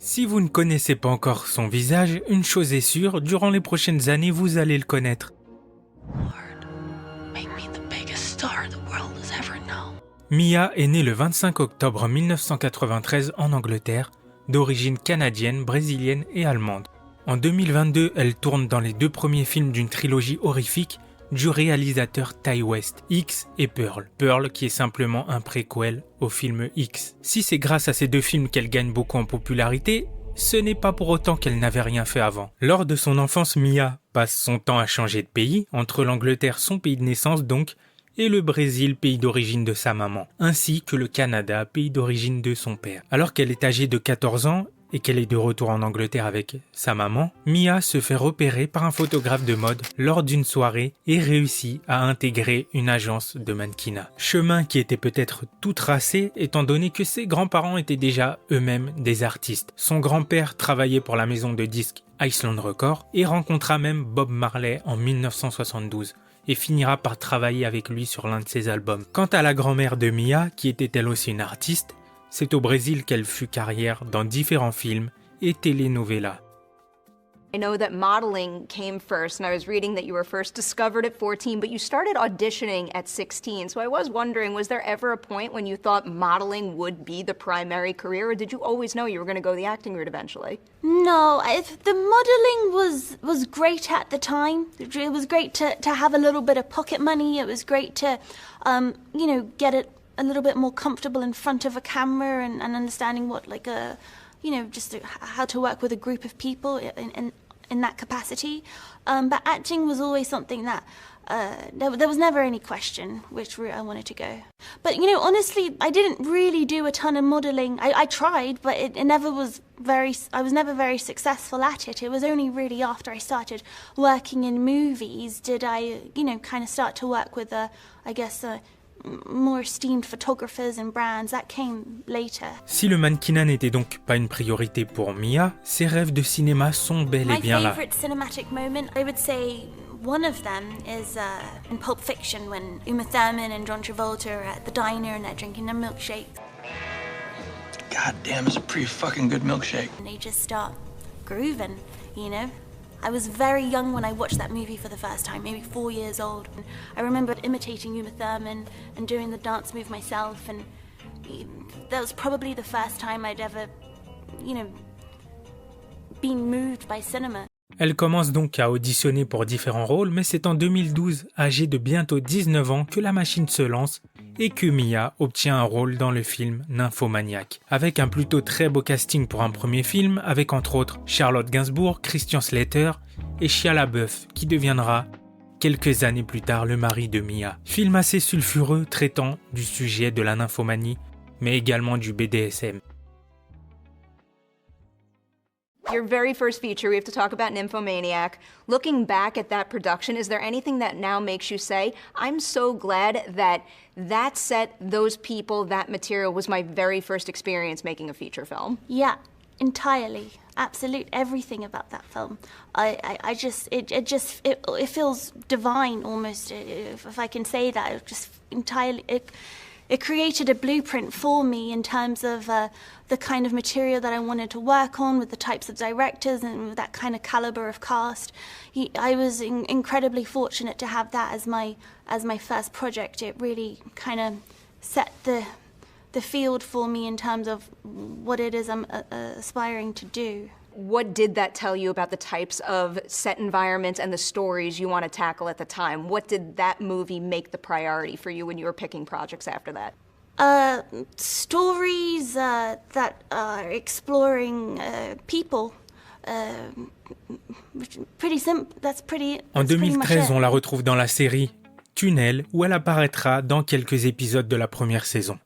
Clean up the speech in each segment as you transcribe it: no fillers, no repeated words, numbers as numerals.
Si vous ne connaissez pas encore son visage, une chose est sûre, durant les prochaines années, vous allez le connaître. Mia est née le 25 octobre 1993 en Angleterre, d'origine canadienne, brésilienne et allemande. En 2022, elle tourne dans les deux premiers films d'une trilogie horrifique du réalisateur Ti West, X et Pearl. Pearl qui est simplement un préquel au film X. Si c'est grâce à ces deux films qu'elle gagne beaucoup en popularité, ce n'est pas pour autant qu'elle n'avait rien fait avant. Lors de son enfance, Mia passe son temps à changer de pays, entre l'Angleterre, son pays de naissance donc, et le Brésil, pays d'origine de sa maman, ainsi que le Canada, pays d'origine de son père. Alors qu'elle est âgée de 14 ans, et qu'elle est de retour en Angleterre avec sa maman, Mia se fait repérer par un photographe de mode lors d'une soirée et réussit à intégrer une agence de mannequinat. Chemin qui était peut-être tout tracé étant donné que ses grands-parents étaient déjà eux-mêmes des artistes. Son grand-père travaillait pour la maison de disques Island Records et rencontra même Bob Marley en 1972 et finira par travailler avec lui sur l'un de ses albums. Quant à la grand-mère de Mia, qui était elle aussi une artiste, c'est au Brésil qu'elle fut carrière dans différents films et telenovelas. I know that modeling came first, and I was reading that you were first discovered at 14, but you started auditioning at 16. So I was wondering, was there ever a point when you thought modeling would be the primary career, or did you always know you were going to go the acting route eventually? No, the modeling was great at the time. It was great to have a little bit of pocket money. It was great to, get it a little bit more comfortable in front of a camera and understanding what how to work with a group of people in that capacity. But acting was always something that there was never any question which route I wanted to go. But honestly, I didn't really do a ton of modeling. I tried, but it never was I was never very successful at it. It was only really after I started working in movies did I, kind of start to work with more esteemed photographers and brands. That came later. Si le mannequinat n'était donc pas une priorité pour Mia, ses rêves de cinéma sont bel et bien là. My favorite cinematic moment, I would say one of them is in Pulp Fiction when Uma Thurman and John Travolta are at the diner and they're drinking their milkshake. God damn, it's a pretty fucking good milkshake. And they just start grooving, I was very young when I watched that movie for the first time, maybe 4 years old. I remember imitating Uma Thurman and doing the dance move myself, and that was probably the first time I'd ever, been moved by cinema. Elle commence donc à auditionner pour différents rôles, mais c'est en 2012, âgée de bientôt 19 ans, que la machine se lance et que Mia obtient un rôle dans le film Nymphomaniac. Avec un plutôt très beau casting pour un premier film, avec entre autres Charlotte Gainsbourg, Christian Slater et Shia LaBeouf, qui deviendra quelques années plus tard le mari de Mia. Film assez sulfureux traitant du sujet de la nymphomanie, mais également du BDSM. Your very first feature, we have to talk about Nymphomaniac. Looking back at that production, is there anything that now makes you say, I'm so glad that set, those people, that material was my very first experience making a feature film? Yeah, entirely. Absolute everything about that film. It feels divine almost, if I can say that. It just entirely... It created a blueprint for me in terms of the kind of material that I wanted to work on, with the types of directors and with that kind of caliber of cast. I was incredibly fortunate to have that as my first project. It really kind of set the field for me in terms of what it is I'm aspiring to do. What did that tell you about the types of set environments and the stories you want to tackle at the time? What did that movie make the priority for you when you were picking projects after that? Stories that are exploring people. Pretty simple. That's pretty. En 2013, on la retrouve dans la série Tunnel, où elle apparaîtra dans quelques épisodes de la première saison.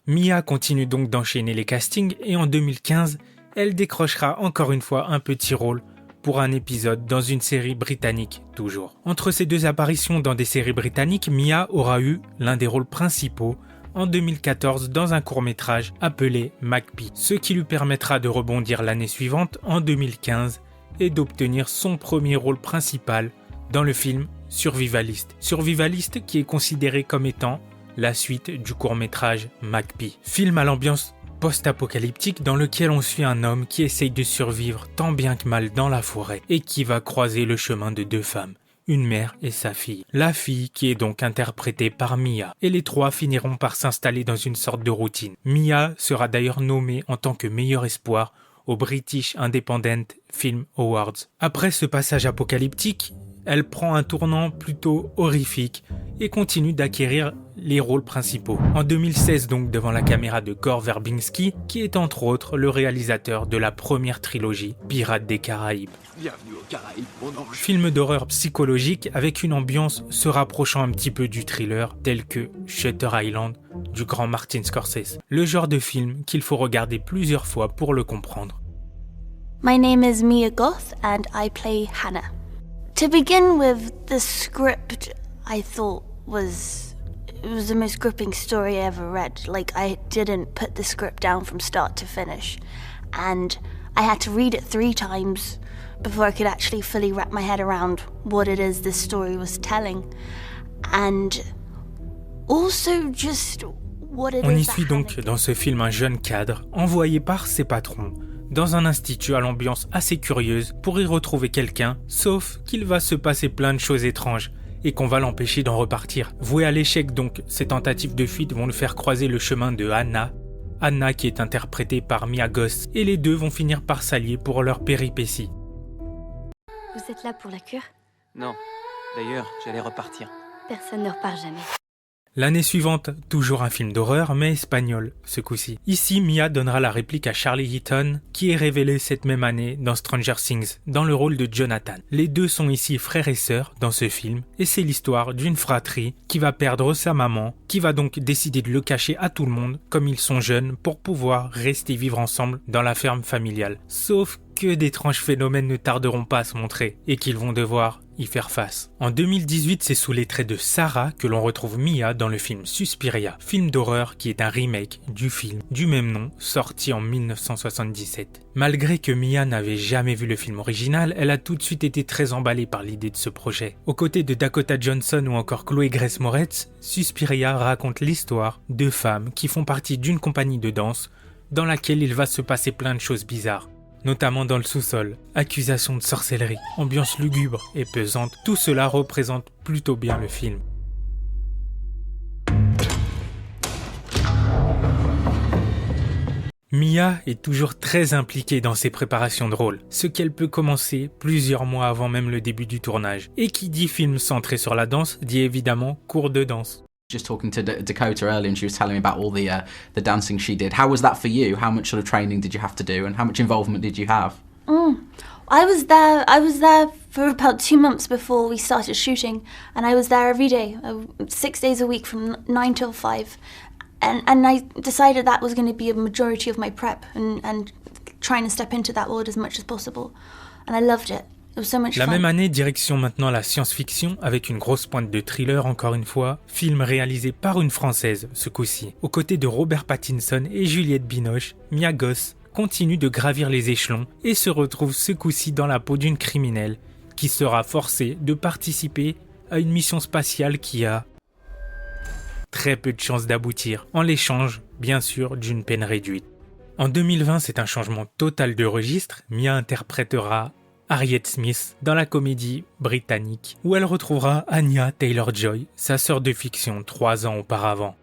Mia continue donc d'enchaîner les castings et en 2015, elle décrochera encore une fois un petit rôle pour un épisode dans une série britannique toujours. Entre ces deux apparitions dans des séries britanniques, Mia aura eu l'un des rôles principaux en 2014 dans un court-métrage appelé Magpie, ce qui lui permettra de rebondir l'année suivante en 2015 et d'obtenir son premier rôle principal dans le film Survivalist. Survivalist qui est considéré comme étant la suite du court-métrage Magpie. Film à l'ambiance post-apocalyptique dans lequel on suit un homme qui essaye de survivre tant bien que mal dans la forêt et qui va croiser le chemin de deux femmes, une mère et sa fille. La fille qui est donc interprétée par Mia, et les trois finiront par s'installer dans une sorte de routine. Mia sera d'ailleurs nommée en tant que meilleur espoir aux British Independent Film Awards. Après ce passage apocalyptique, elle prend un tournant plutôt horrifique et continue d'acquérir les rôles principaux. En 2016 donc devant la caméra de Gore Verbinski, qui est entre autres le réalisateur de la première trilogie Pirates des Caraïbes. Bienvenue aux Caraïbes, mon ange. Film d'horreur psychologique avec une ambiance se rapprochant un petit peu du thriller tel que Shutter Island du grand Martin Scorsese. Le genre de film qu'il faut regarder plusieurs fois pour le comprendre. My name is Mia Goth and I play Hannah. To begin with, the script I thought it was the most gripping story I ever read. Like, I didn't put the script down from start to finish. And I had to read it 3 times before I could actually fully wrap my head around what it is this story was telling. And also just what it is. On y suit donc dans ce film un jeune cadre envoyé par ses patrons dans un institut à l'ambiance assez curieuse pour y retrouver quelqu'un, sauf qu'il va se passer plein de choses étranges et qu'on va l'empêcher d'en repartir. Voué à l'échec donc, ces tentatives de fuite vont le faire croiser le chemin de Anna qui est interprétée par Mia Goth, et les deux vont finir par s'allier pour leur péripétie. Vous êtes là pour la cure? Non. D'ailleurs, j'allais repartir. Personne ne repart jamais. L'année suivante, toujours un film d'horreur, mais espagnol, ce coup-ci. Ici, Mia donnera la réplique à Charlie Heaton, qui est révélé cette même année dans Stranger Things, dans le rôle de Jonathan. Les deux sont ici frères et sœurs dans ce film, et c'est l'histoire d'une fratrie qui va perdre sa maman, qui va donc décider de le cacher à tout le monde, comme ils sont jeunes, pour pouvoir rester vivre ensemble dans la ferme familiale. Sauf que d'étranges phénomènes ne tarderont pas à se montrer, et qu'ils vont devoir y faire face. En 2018, c'est sous les traits de Sarah que l'on retrouve Mia dans le film Suspiria, film d'horreur qui est un remake du film du même nom, sorti en 1977. Malgré que Mia n'avait jamais vu le film original, elle a tout de suite été très emballée par l'idée de ce projet. Aux côtés de Dakota Johnson ou encore Chloé Grace Moretz, Suspiria raconte l'histoire de femmes qui font partie d'une compagnie de danse dans laquelle il va se passer plein de choses bizarres. Notamment dans le sous-sol, accusations de sorcellerie, ambiance lugubre et pesante, tout cela représente plutôt bien le film. Mia est toujours très impliquée dans ses préparations de rôle, ce qu'elle peut commencer plusieurs mois avant même le début du tournage. Et qui dit film centré sur la danse, dit évidemment cours de danse. Just talking to Dakota earlier, and she was telling me about all the dancing she did. How was that for you? How much sort of training did you have to do, and how much involvement did you have? I was there for about 2 months before we started shooting, and I was there every day, 6 days a week from 9 till 5. And I decided that was going to be a majority of my prep and trying to step into that world as much as possible. And I loved it. It was so much fun. La même année, direction maintenant la science-fiction, avec une grosse pointe de thriller encore une fois, film réalisé par une Française ce coup-ci. Aux côtés de Robert Pattinson et Juliette Binoche, Mia Goth continue de gravir les échelons et se retrouve ce coup-ci dans la peau d'une criminelle qui sera forcée de participer à une mission spatiale qui a très peu de chances d'aboutir, en l'échange, bien sûr, d'une peine réduite. En 2020, c'est un changement total de registre. Mia interprétera Harriet Smith dans la comédie britannique, où elle retrouvera Anya Taylor-Joy, sa sœur de fiction 3 ans auparavant.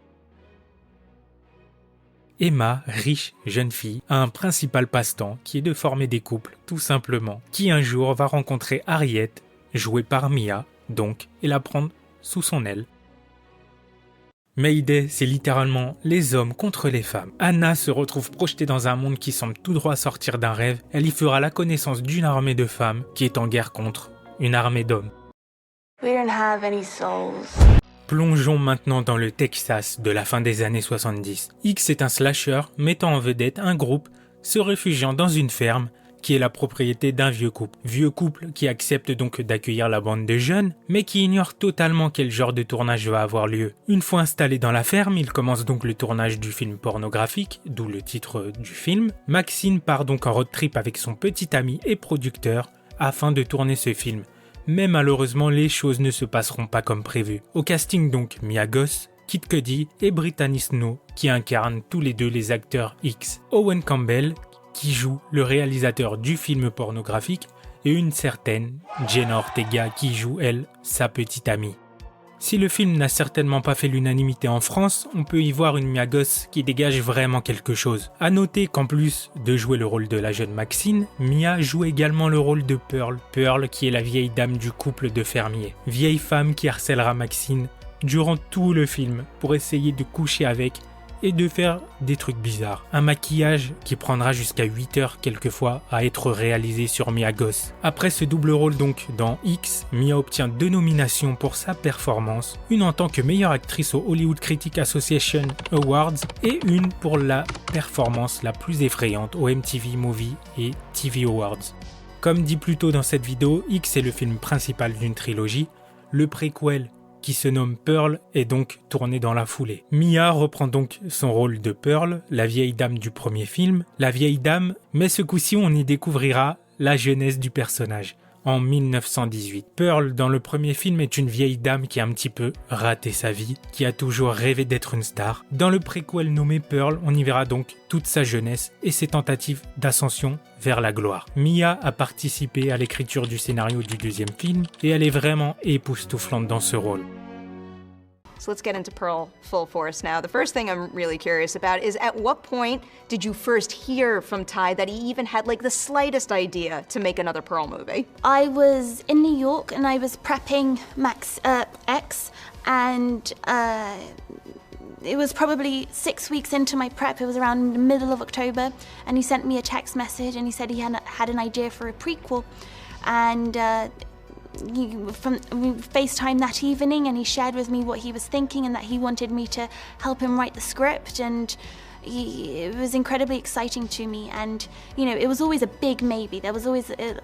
Emma, riche jeune fille, a un principal passe-temps qui est de former des couples, tout simplement, qui un jour va rencontrer Harriet, jouée par Mia, donc, et la prendre sous son aile. Mayday, c'est littéralement les hommes contre les femmes. Anna se retrouve projetée dans un monde qui semble tout droit sortir d'un rêve. Elle y fera la connaissance d'une armée de femmes qui est en guerre contre une armée d'hommes. We don't have any souls. Plongeons maintenant dans le Texas de la fin des années 70. X est un slasher mettant en vedette un groupe se réfugiant dans une ferme qui est la propriété d'un vieux couple. Vieux couple qui accepte donc d'accueillir la bande de jeunes, mais qui ignore totalement quel genre de tournage va avoir lieu. Une fois installé dans la ferme, il commence donc le tournage du film pornographique, d'où le titre du film. Maxine part donc en road trip avec son petit ami et producteur afin de tourner ce film. Mais malheureusement, les choses ne se passeront pas comme prévu. Au casting donc, Mia Goth, Kid Cudi et Brittany Snow, qui incarnent tous les deux les acteurs X. Owen Campbell, qui joue le réalisateur du film pornographique, et une certaine Jenna Ortega, qui joue, elle, sa petite amie. Si le film n'a certainement pas fait l'unanimité en France, on peut y voir une Mia Goth qui dégage vraiment quelque chose. A noter qu'en plus de jouer le rôle de la jeune Maxine, Mia joue également le rôle de Pearl. Pearl qui est la vieille dame du couple de fermiers. Vieille femme qui harcèlera Maxine durant tout le film pour essayer de coucher avec et de faire des trucs bizarres. Un maquillage qui prendra jusqu'à 8 heures quelquefois à être réalisé sur Mia Goth. Après ce double rôle donc dans X, Mia obtient 2 nominations pour sa performance, une en tant que meilleure actrice au Hollywood Critics Association Awards et une pour la performance la plus effrayante au MTV Movie et TV Awards. Comme dit plus tôt dans cette vidéo, X est le film principal d'une trilogie. Le préquel qui se nomme Pearl est donc tourné dans la foulée. Mia reprend donc son rôle de Pearl, la vieille dame du premier film. La vieille dame, mais ce coup-ci on y découvrira la jeunesse du personnage, en 1918. Pearl dans le premier film est une vieille dame qui a un petit peu raté sa vie, qui a toujours rêvé d'être une star. Dans le préquel nommé Pearl, on y verra donc toute sa jeunesse et ses tentatives d'ascension vers la gloire. Mia a participé à l'écriture du scénario du deuxième film et elle est vraiment époustouflante dans ce rôle. So let's get into Pearl full force now. The first thing I'm really curious about is at what point did you first hear from Ty that he even had like the slightest idea to make another Pearl movie? I was in New York and I was prepping Max X, and it was probably 6 weeks into my prep. It was around the middle of October, and he sent me a text message and he said he had an idea for a prequel, and we FaceTimed that evening and he shared with me what he was thinking and that he wanted me to help him write the script, and it was incredibly exciting to me. And you know, it was always a big maybe. There was always a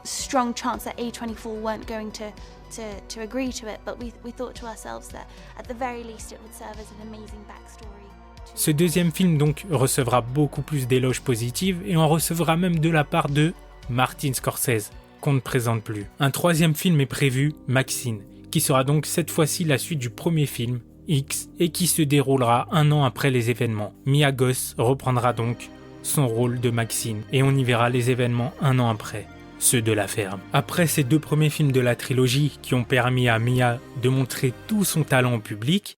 strong chance that A24 weren't going to agree to it, but we thought to ourselves that at the very least it would serve as an amazing backstory. Ce deuxième film donc recevra beaucoup plus d'éloges positives et en recevra même de la part de Martin Scorsese, qu'on ne présente plus. Un troisième film est prévu, Maxine, qui sera donc cette fois-ci la suite du premier film, X, et qui se déroulera 1 an après les événements. Mia Goth reprendra donc son rôle de Maxine, et on y verra les événements 1 an après, ceux de la ferme. Après ces 2 premiers films de la trilogie qui ont permis à Mia de montrer tout son talent au public,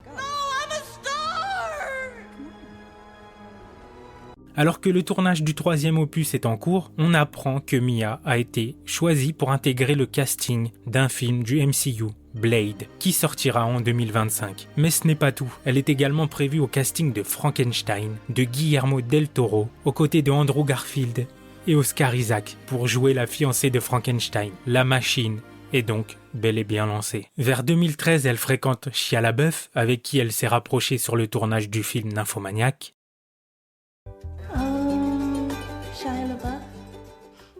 alors que le tournage du 3e opus est en cours, on apprend que Mia a été choisie pour intégrer le casting d'un film du MCU, Blade, qui sortira en 2025. Mais ce n'est pas tout, elle est également prévue au casting de Frankenstein, de Guillermo del Toro, aux côtés de Andrew Garfield et Oscar Isaac, pour jouer la fiancée de Frankenstein. La machine est donc bel et bien lancée. Vers 2013, elle fréquente Shia LaBeouf, avec qui elle s'est rapprochée sur le tournage du film Nymphomaniac.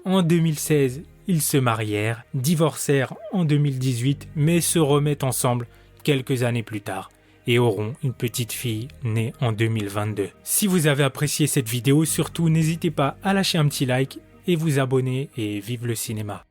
En 2016, ils se marièrent, divorcèrent en 2018, mais se remettent ensemble quelques années plus tard et auront une petite fille née en 2022. Si vous avez apprécié cette vidéo, surtout n'hésitez pas à lâcher un petit like et vous abonner, et vive le cinéma.